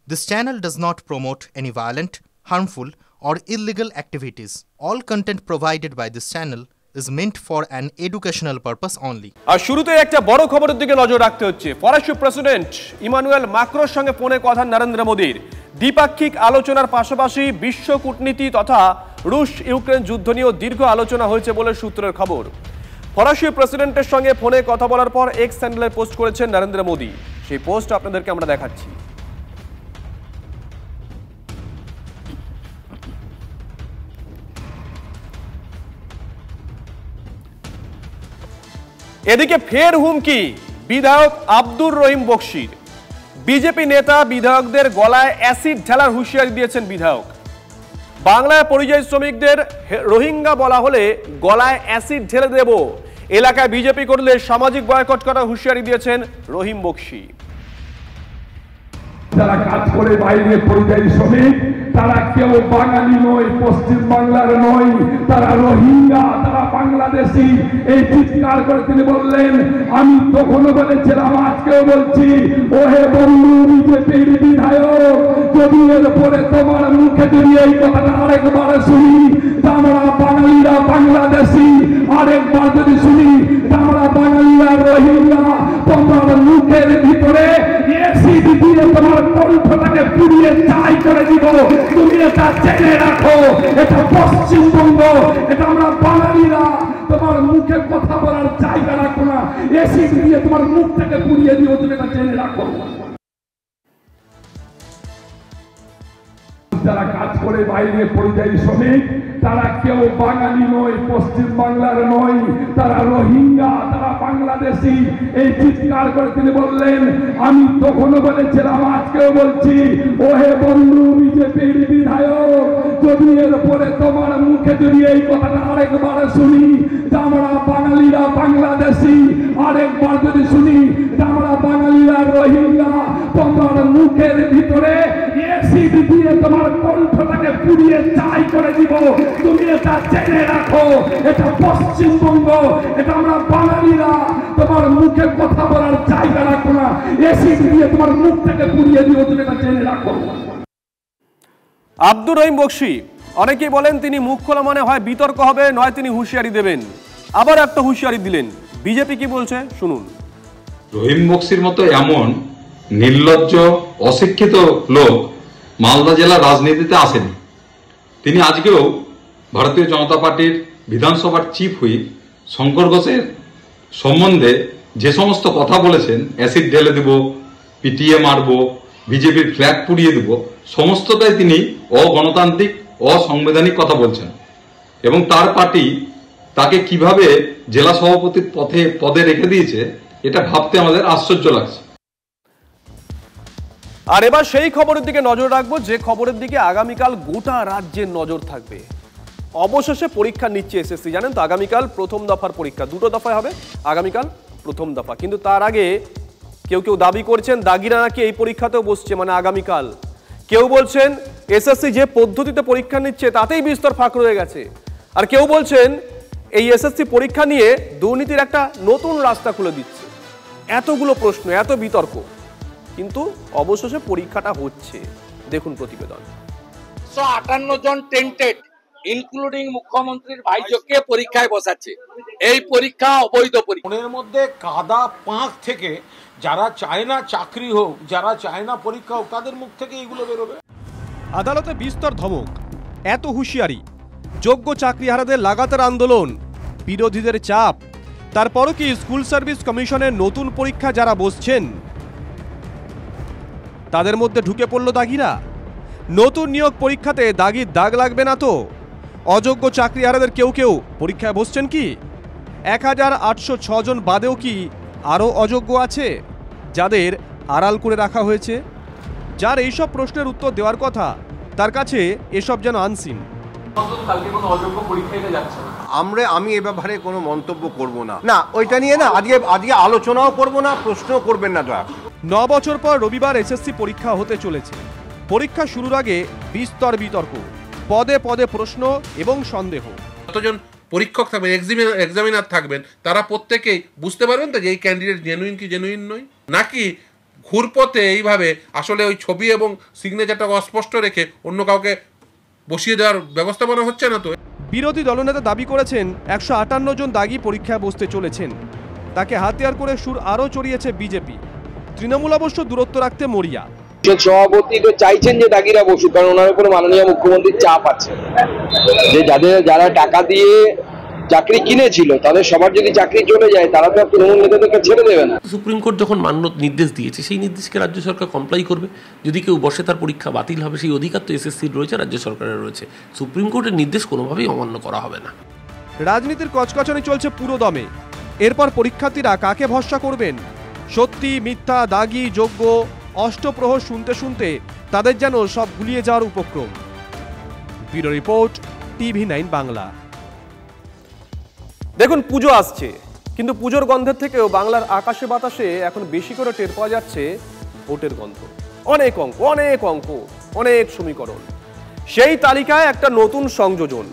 This channel does not promote any violent, harmful, or illegal activities. All content provided by this channel is meant for an educational purpose only. আর শুরুতে একটা বড় খবরের দিকে নজর রাখতে হচ্ছে। ফরাসি প্রেসিডেন্ট ইমানুয়েল ম্যাক্রোর সঙ্গে ফোনে কথা নরেন্দ্র মোদির। দ্বিপাক্ষিক আলোচনার পাশাপাশি বিশ্ব কূটনীতি তথা রুশ ইউক্রেন যুদ্ধ নিয়েও দীর্ঘ আলোচনা হয়েছে বলে সূত্রের খবর। ফরাসি প্রেসিডেন্টের সঙ্গে ফোনে কথা বলার পর এক্স হ্যান্ডেলে পোস্ট করেছেন নরেন্দ্র মোদি। সেই পোস্ট আপনাদেরকে আমরা দেখাচ্ছি। এদিকে ফের হুমকি বিধায়ক আব্দুর রহিম বকশির। বিজেপি নেতা বিধায়কদের গলায় অ্যাসিড ঢালার হুঁশিয়ারি দিয়েছেন বিধায়ক। বাংলায় পরিযায়ী শ্রমিকদের রোহিঙ্গা বলা হলে গলায় অ্যাসিড ঢেলে দেব, এলাকায় বিজেপি করলে সামাজিক বয়কট করার হুঁশিয়ারি দিয়েছেন রহিম বকশি। যারা কাজ করে বাইরে পরিযায়ী শ্রমিক, তারা কেউ বাঙালি নয়, পশ্চিম বাংলার নয়, তারা রোহিঙ্গা, তারা বাংলাদেশি। এই চিৎকার করে তিনি বললেন, আমি তখনও বলেছিলাম, আজকেও বলছি, ওহে বন্ধু বিজেপির বিধায়ক, যদি এর পরে তোমার মুখে যদি এই কথাটা আরেকবার শুনি, আমরা বাঙালিরা বাংলাদেশি, আরেকবার যদি শুনি আমরা বাঙালিরা রোহিঙ্গা, তোমার মুখের ভিতরে এসিড দিয়ে তোমার কণ্ঠটাকে পুড়িয়ে ছাই করে দিব। তুমি এটা জেনে রাখো, এটা পশ্চিমবঙ্গ, এটা আমরা বাঙালিরা তোমার মুখে কথা বলার জায়গা রাখো না, এসিড দিয়ে তোমার মুখটাকে পুড়িয়ে দিও, তুমি এটা জেনে রাখো। যারা কাজ করে বাইরে পরিযায়ী শ্রমিক, তারা কেউ বাঙালি নয়, পশ্চিম বাংলার নয়, তারা রোহিঙ্গা, তারা বাংলাদেশি। এই চিৎকার করে তিনি বললেন, আমি তখনও বলেছিলাম, আজকেও বলছি, ওহে বন্ধু বিজেপির বিধায়ক, যদি এর পরে তোমার মুখে যদি এই কথাটা আরেকবার শুনি, আমরা বাঙালিরা বাংলাদেশি, আরেকবার যদি শুনি আমরা বাঙালিরা রোহিঙ্গা, তোমার মুখের ভিতরে এসিড দিয়ে তোমার কণ্ঠটাকে পুড়িয়ে ছাই করে দিব। তুমি এটা জেনে রাখো, এটা পশ্চিমবঙ্গ, এটা আমরা বাঙালিরা তোমার মুখে কথা বলার জায়গা রাখো না, এসিড দিয়ে তোমার মুখটাকে পুড়িয়ে দিও, তুমি এটা জেনে রাখো। আব্দুর রহিম বকশি, অনেকেই বলেন তিনি মুখ খোলা মানে হয় বিতর্ক হবে, নয় তিনি হুঁশিয়ারি দেবেন। আবার একটা হুঁশিয়ারি দিলেন। বিজেপি কি বলছে শুনুন। রহিম বকশির মতো এমন নির্লজ্জ অশিক্ষিত লোক মালদা জেলার রাজনীতিতে আসেনি। তিনি আজকেও ভারতীয় জনতা পার্টির বিধানসভার চিফ হুইপ শঙ্কর ঘোষের সম্বন্ধে যে সমস্ত কথা বলেছেন, অ্যাসিড ঢেলে দেব, পিটিয়ে মারব, বিজেপির ফ্ল্যাগ পুড়িয়ে দেব, সমস্তটাই তিনি অগণতান্ত্রিক অসাংবিধানিক কথা বলছেন। এবং তার পার্টি তাকে কিভাবে জেলা সভাপতির পদে রেখে দিয়েছে, এটা ভাবতে আমাদের আশ্চর্য লাগছে। আর এবার সেই খবরের দিকে নজর রাখবো যে খবরের দিকে আগামীকাল গোটা রাজ্যের নজর থাকবে। অবশেষে পরীক্ষা নিচ্ছে এসএসসি। জানেন তো আগামীকাল প্রথম দফার পরীক্ষা, দুটো দফায় হবে, আগামীকাল প্রথম দফা। কিন্তু তার আগে কেউ কেউ দাবি করছেন দাগিরা নাকি এই পরীক্ষাতেও বসছে, মানে আগামীকাল। কেউ বলছেন এসএসসি যে পদ্ধতিতে পরীক্ষা নিচ্ছে তাতেই বিস্তর ফাঁক রয়ে গেছে। আর কেউ বলছেন এই এসএসসি পরীক্ষা নিয়ে দুর্নীতির একটা নতুন রাস্তা খুলে দিচ্ছে। এতগুলো প্রশ্ন, এত বিতর্ক, কিন্তু অবশেষে পরীক্ষাটা হচ্ছে। দেখুন প্রতিবেদন। 158 জন টেন্টেড ইনক্লুডিং মুখ্যমন্ত্রীর ভাইজোকে পরীক্ষায় বসাচ্ছে। এই পরীক্ষা অবৈধ পরীক্ষা। মনের মধ্যে কাদা পাঁক থেকে যারা চায় না চাকরি হোক, যারা চায় না পরীক্ষা হোক, তাদের মুখ থেকে এগুলো বেরোবে। আদালতে বিস্তর ধমক, এত হুঁশিয়ারি, যোগ্য চাকরিহারাদের লাগাতার আন্দোলন, বিরোধীদের চাপ। তারপরও কি স্কুল সার্ভিস কমিশনের নতুন পরীক্ষা যারা বসছেন তাদের মধ্যে ঢুকে পড়ল দাগিরা? নতুন নিয়োগ পরীক্ষাতে দাগির দাগ লাগবে না তো? অযোগ্য চাকরিহারাদের কেউ কেউ পরীক্ষায় বসছেন কি? 1806 জন বাদেও কি আরও অযোগ্য আছে যাদের আড়াল করে রাখা হয়েছে? যার এইসব প্রশ্নের উত্তর দেওয়ার কথা তার কাছে এসব যেন আনসিন। আমি এ ব্যাপারে কোনো মন্তব্য করব না, ওইটা নিয়ে না আজকে আলোচনাও করব না, প্রশ্ন করবেন না। 9 বছর পর রবিবার এসএসসি পরীক্ষা হতে চলেছে। পরীক্ষা শুরুর আগে বিস্তর বিতর্ক, পদে পদে প্রশ্ন এবং সন্দেহ। যতজন পরীক্ষক থাকবেন, এক্সামিনার থাকবেন, তারা প্রত্যেকেই বুঝতে পারবেন তো যে এই ক্যান্ডিডেট জেনুইন কি জেনুইন নয়, নাকি ঘুরপথে এইভাবে আসলে ওই ছবি এবং সিগনেচারটা অস্পষ্ট রেখে অন্য কাউকে বসিয়ে দেওয়ার ব্যবস্থাপনা হচ্ছে না তো। বিরোধী দলনেতা দাবি করেছেন 158 জন দাগি পরীক্ষায় বসতে চলেছেন। তাকে হাতিয়ার করে সুর আরও চড়িয়েছে বিজেপি। তৃণমূল অবশ্য দূরত্ব রাখতে মরিয়া। সভাপতি তো চাইছেন যে দাগিরা বসুক, কারণ ওনার উপরে মাননীয় মুখ্যমন্ত্রীর চাপ আছে যে যারা টাকা দিয়ে চাকরি কিনেছিল তাদের সবার যদি চাকরি চলে যায় তারা তো তৃণমূল নেতাদেরকে ছেড়ে দেবে না। সুপ্রিম কোর্ট যখন নির্দেশ দিয়েছে সেই নির্দেশকে রাজ্য সরকার কমপ্লাই করবে। যদি কেউ বসে তার পরীক্ষা বাতিল হবে, সেই অধিকার তো এসএসসির রয়েছে, রাজ্য সরকারের রয়েছে। সুপ্রিম কোর্টের নির্দেশ কোনোভাবেই অমান্য করা হবে না। রাজনীতির কচকচানি চলছে পুরো দমে। এরপর পরীক্ষার্থীরা কাকে ভরসা করবেন? সত্যি মিথ্যা, দাগি, যোগ্য, অষ্টপ্রহর শুনতে শুনতে তাদের যেন সব গুলিয়ে যাওয়ার উপক্রম। Bureau report, TV9 Bangla. দেখুন, পুজো আসছে, কিন্তু পুজোর গন্ধের থেকেও বাংলার আকাশে বাতাসে এখন বেশি করে টের পাওয়া যাচ্ছে ভোটের গন্ধ। অনেক অঙ্ক, অনেক সমীকরণ। সেই তালিকায় একটা নতুন সংযোজন।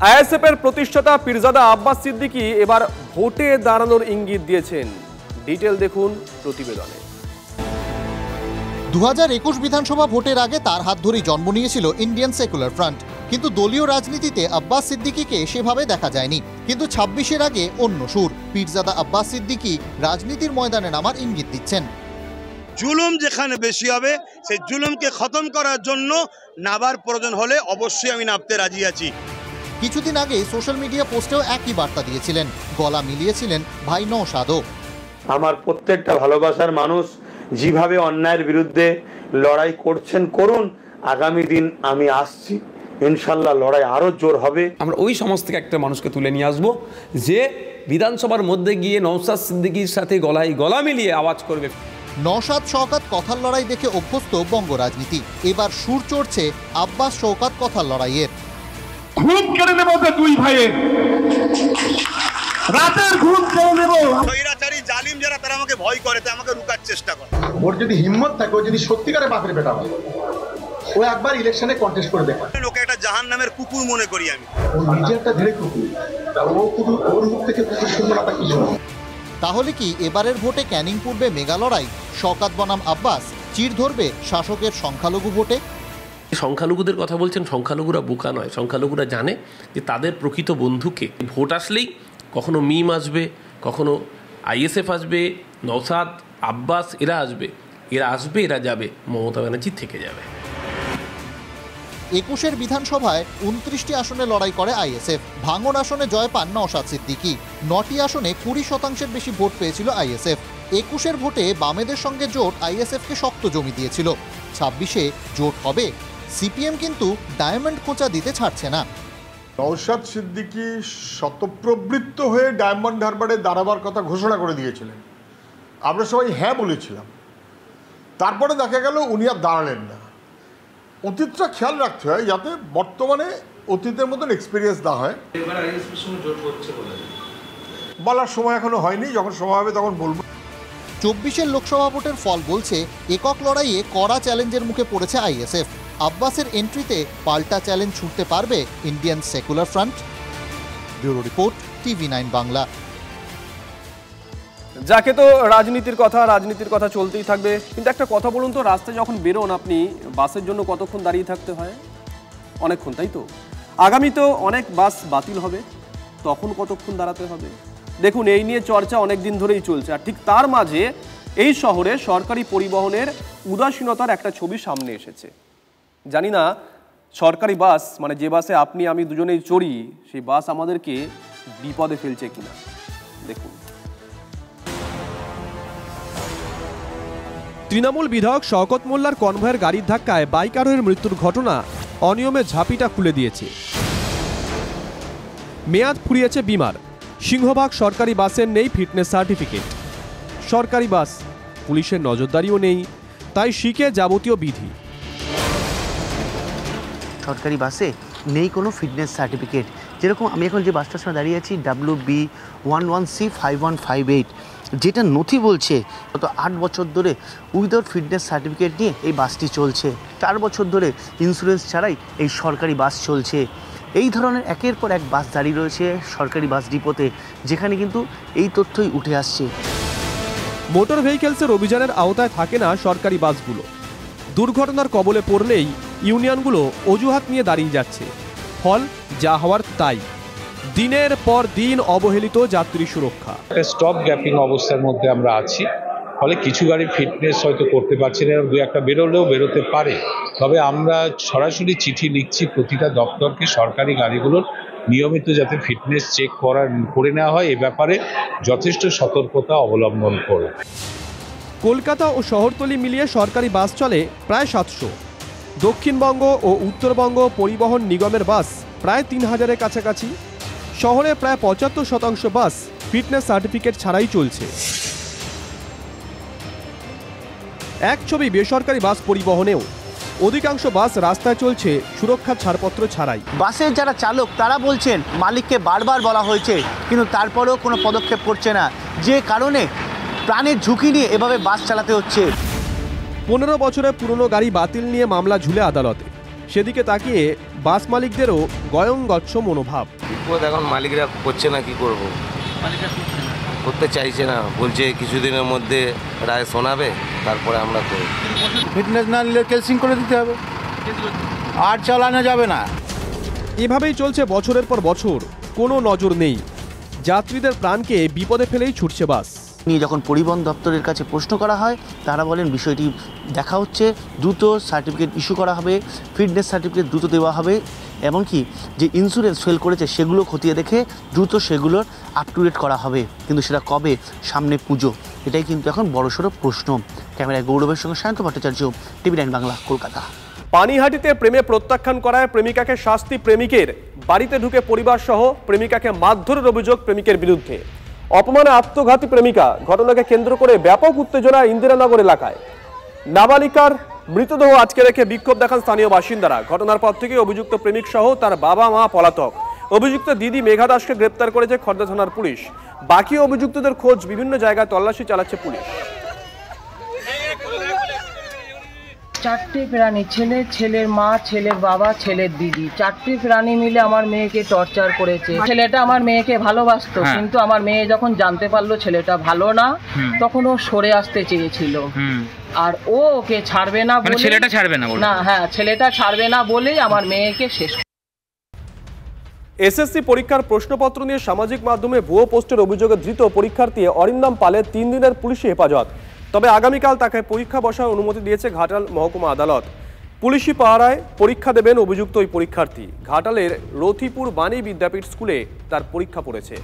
আইএসএফ এর প্রতিষ্ঠাতা পীরজাদা আব্বাস সিদ্দিকী এবার ভোটে দাঁড়ানোর ইঙ্গিত দিয়েছেন। ডিটেল দেখুন প্রতিবেদনে। 2021 বিধানসভা ভোটের আগে তার হাত ধরেই জন্ম নিয়েছিল ইন্ডিয়ান সেকুলার ফ্রন্ট, কিন্তু দলীয় রাজনীতিতে আব্বাস সিদ্দিকীকে সেভাবে দেখা যায়নি। কিন্তু 26-এর আগে অন্য সুর। পীরজাদা আব্বাস সিদ্দিকী রাজনীতির ময়দানে নামার ইঙ্গিত দিচ্ছেন। জুলুম যেখানে বেশি হবে সেই জুলুমকে খতম করার জন্য নাবার প্রয়োজন হলে অবশ্যই আমি নামতে রাজি আছি। কিছুদিন আগে সোশ্যাল মিডিয়া পোস্টেও একই বার্তা দিয়েছিলেন, গলা মিলিয়েছিলেন ভাই নওশাদও। আমার প্রত্যেকটা ভালোবাসার মানুষ যেভাবে অন্যায়ের বিরুদ্ধে লড়াই করছেন করুন, আগামী দিন আমি আসছি, ইনশাল্লাহ লড়াই আরো জোর হবে। আমরা ওই সমাজ থেকে একটা মানুষকে তুলে নিয়ে আসবো যে বিধানসভার মধ্যে গিয়ে নওশাদ সিদ্দিকীর সাথে গলায় গলা মিলিয়ে আওয়াজ করবে। নওশাদ শওকত কথার লড়াই দেখে অভ্যস্ত বঙ্গ রাজনীতি, এবার সুর চড়ছে আব্বাস শওকত কথার লড়াইয়ের। ঘুম কেড়ে নেব দুই ভাইয়ের, রাতের ঘুম কেড়ে নেব। স্বৈরাচারী জালিম যারা তারা আমাকে ভয় করে, তাই আমাকে রুকার চেষ্টা করে। ওর যদি হিম্মত থাকে, ও যদি সত্যিকারে বাপের বেটা হয়, ও একবার ইলেকশনে কন্টেস্ট করে দেখে। লোকে একটা জাহান্নামের কুকুর মনে করি আমি। ও নিজে একটা ধীরে কুকুর, ও কুকুর, ওর মুখ থেকে কুকুর শুনবো না তা কি শুনবো? তাহলে কি এবারের ভোটে ক্যানিং পূর্বে মেগা লড়াই? শওকত বনাম আব্বাস চির ধরবে শাসকের সংখ্যালঘু ভোটে? সংখ্যালঘুদের কথা বলছেন, সংখ্যালঘুরা বোকা নয়। সংখ্যালঘুরা জানে যে তাদের প্রকৃত বন্ধুকে। ভোট আসলেই কখনো মিম আসবে, কখনো আইএসএফ আসবে, নওশাদ, আব্বাস এরা আসবে, এরা যাবে, মমতা ব্যানার্জি থেকে যাবে। 21-এর বিধানসভায় 29টি আসনে লড়াই করে আইএসএফ। ভাঙন আসনে জয় পান নওশাদ সিদ্দিকী। 9টি আসনে 20% বেশি ভোট পেয়েছিল আইএসএফ। 21-এর ভোটে বামেদের সঙ্গে জোট আইএসএফকে শক্ত জমি দিয়েছিল। 26-এ জোট হবে। সিপিএম কিন্তু ডায়মন্ড খোঁচা দিতে ছাড়ছে না। নওশাদ সিদ্দিকী শতপ্রবৃত্ত হয়ে ডায়মন্ড হারবারে দাঁড়াবার কথা ঘোষণা করে দিয়েছিলেন। আমরা সবাই হ্যাঁ বলেছিলাম। তারপরে দেখা গেল উনি আর দাঁড়ালেন না। অতীতটা খেয়াল রাখতে হয় যাতে বর্তমানে অতীতের মতন এক্সপিরিয়েন্স না হয়। বলার সময় এখনো হয়নি, যখন সময় হবে তখন বলবো। 24-এর লোকসভা ভোটের ফল বলছে একক লড়াইয়ে কড়া চ্যালেঞ্জের মুখে পড়েছে আইএসএফ। আব্বাসের এন্ট্রিতে পাল্টা চ্যালেঞ্জ ছুটতে পারবে Indian secular front. Bureau report, TV9 Bangla. যাকে তো রাজনীতির কথা চলতেই থাকবে, কিন্তু একটা কথা বলুন তো, রাস্তায় যখন বেরোন আপনি, বাসের জন্য কতক্ষণ দাঁড়িয়ে থাকতে হয়? অনেকক্ষণ, তাই তো? আগামী তো অনেক বাস বাতিল হবে, তখন কতক্ষণ দাঁড়াতে হবে? দেখুন, এই নিয়ে চর্চা অনেক দিন ধরেই চলছে। আর ঠিক তার মাঝে এই শহরে সরকারি পরিবহনের উদাসীনতার একটা ছবি সামনে এসেছে। জানি না সরকারি বাস, মানে যে বাসে আপনি আমি দুজনেই চড়ি, সেই বাস আমাদেরকে বিপদে ফেলছে কিনা দেখুন। তৃণমূল বিধায়ক শওকত মোল্লার কনভয়ের গাড়ির ধাক্কায় বাইক আরোহীর মৃত্যুর ঘটনা অনিয়মের ঝাঁপিটা খুলে দিয়েছে। মেয়াদ ফুরিয়েছে বিমার। সিংহভাগ সরকারি বাসের নেই ফিটনেস সার্টিফিকেট। সরকারি বাস, পুলিশের নজরদারিও নেই, তাই শিখে যাবতীয় বিধি। সরকারি বাসে নেই কোনো ফিটনেস সার্টিফিকেট। যেরকম আমি এখন যে বাসটার সামনে দাঁড়িয়ে আছি, WB11C5158, যেটা নথি বলছে গত 8 বছর ধরে উইদাউট ফিটনেস সার্টিফিকেট নিয়ে এই বাসটি চলছে। 4 বছর ধরে ইন্স্যুরেন্স ছাড়াই এই সরকারি বাস চলছে। এই ধরনের একের পর এক বাস দাঁড়িয়ে রয়েছে সরকারি বাস ডিপোতে, যেখানে কিন্তু এই তথ্যই উঠে আসছে। মোটর ভেহিকেলসের অভিযানের আওতায় থাকে না সরকারি বাসগুলো। দুর্ঘটনার কবলে পড়লেই ইউনিয়নগুলো অজুহাত নিয়ে দাঁড়িয়ে যাচ্ছে। ফল যা হওয়ার তাই, দিনের পর দিন অবহেলিত যাত্রী সুরক্ষা। স্টপ গ্যাপিং অবস্থার মধ্যে আমরা আছি, ফলে কিছু গাড়ি ফিটনেস হয়তো করতে পারছে না, দু একটা বেরোলেও বেরোতে পারে। তবে আমরা সরাসরি চিঠি লিখছি প্রতিটা দপ্তরকে, সরকারি গাড়িগুলোর নিয়মিত যাতে ফিটনেস চেক করে নেওয়া হয়, এ ব্যাপারে যথেষ্ট সতর্কতা অবলম্বন করে। কলকাতা ও শহরতলি মিলিয়ে সরকারি বাস চলে প্রায় 700। দক্ষিণবঙ্গ ও উত্তরবঙ্গ পরিবহন নিগমের বাস প্রায় 3000-এর কাছাকাছি। শহরে প্রায় 75% বাস ফিটনেস সার্টিফিকেট ছাড়াই চলছে। এক ছবি বেসরকারি বাস পরিবহনেও, অধিকাংশ বাস রাস্তায় চলছে সুরক্ষার ছাড়পত্র ছাড়াই। বাসের যারা চালক তারা বলছেন মালিককে বারবার বলা হয়েছে, কিন্তু তারপরেও কোনো পদক্ষেপ করছে না, যে কারণে প্রাণের ঝুঁকি নিয়ে এভাবে বাস চালাতে হচ্ছে। 15 বছরের পুরনো গাড়ি বাতিল নিয়ে মামলা ঝুলে আদালতে, সেদিকে তাকিয়ে বাস মালিকদেরও গয়ঙ্গচ্ছ মনোভাব। এখন মালিকরা করছে না, কি করব, করতে চাইছে না, বলছে কিছুদিনের মধ্যে রায় শোনাবে, তারপরে আমরা করব। ফিটনেস না নিলে কেসিং করে দিতে হবে, আর চালানো যাবে না। এভাবেই চলছে বছরের পর বছর, কোনো নজর নেই। যাত্রীদের প্রাণকে বিপদে ফেলেই ছুটছে বাস নিয়ে। যখন পরিবহন দপ্তরের কাছে প্রশ্ন করা হয়, তারা বলেন বিষয়টি দেখা হচ্ছে, দ্রুত সার্টিফিকেট ইস্যু করা হবে, ফিটনেস সার্টিফিকেট দ্রুত দেওয়া হবে, এমনকি যে ইন্স্যুরেন্স ফেল করেছে সেগুলো খতিয়ে দেখে দ্রুত সেগুলোর আপ টু ডেট করা হবে। কিন্তু সেটা কবে? সামনে পুজো, এটাই কিন্তু এখন বড়সড় প্রশ্ন। ক্যামেরায় গৌরবের সঙ্গে সায়ন্ত ভট্টাচার্য, TV9 বাংলা, কলকাতা। পানিহাটিতে প্রেমে প্রত্যাখ্যান করায় প্রেমিকাকে শাস্তি, প্রেমিকের বাড়িতে ঢুকে পরিবার সহ প্রেমিকাকে মারধরের অভিযোগ প্রেমিকের বিরুদ্ধে। অপমানে আত্মঘাতী প্রেমিকা, ঘটনাকে কেন্দ্র করে ব্যাপক উত্তেজনা ইন্দিরানগর এলাকায়। নাবালিকার মৃতদেহ আজকে রেখে বিক্ষোভ দেখান স্থানীয় বাসিন্দারা। ঘটনার পর থেকে অভিযুক্ত প্রেমিক সহ তার বাবা মা পলাতক। অভিযুক্ত দিদি মেঘা দাসকে গ্রেপ্তার করেছে খর্দা থানার পুলিশ। বাকি অভিযুক্তদের খোঁজ বিভিন্ন জায়গায় তল্লাশি চালাচ্ছে পুলিশ। চারটে প্রাণী, ছেলের মা, ছেলের বাবা, ছেলের দিদি, চারটে প্রাণী মিলে আমার মেয়েকে টর্চার করেছে। ছেলেটা আমার মেয়েকে ভালোবাসতো, কিন্তু আমার মেয়ে যখন জানতে পারলো ছেলেটা ভালো না, তখন ও সরে আসতে চেয়েছিল। আর ও ওকে ছাড়বে না বলে, ছেলেটা ছাড়বে না, হ্যাঁ ছেলেটা ছাড়বে না বলেই আমার মেয়েকে শেষ। এসএসসি পরীক্ষার প্রশ্নপত্র নিয়ে সামাজিক মাধ্যমে ভুয়ো পোস্টের অভিযোগে ধৃত পরীক্ষার্থী অরিন্দম পালের 3 দিনের পুলিশি হেফাজত। তবে আগামীকাল তাকে পরীক্ষা বসার অনুমতি দিয়েছে ঘাটাল মহকুমা আদালত। পুলিশি পাহারায় পরীক্ষা দেবেন অভিযুক্ত ওই পরীক্ষার্থী। ঘাটালের রথিপুর বাণী বিদ্যাপীঠ স্কুলে তার পরীক্ষা পড়েছে।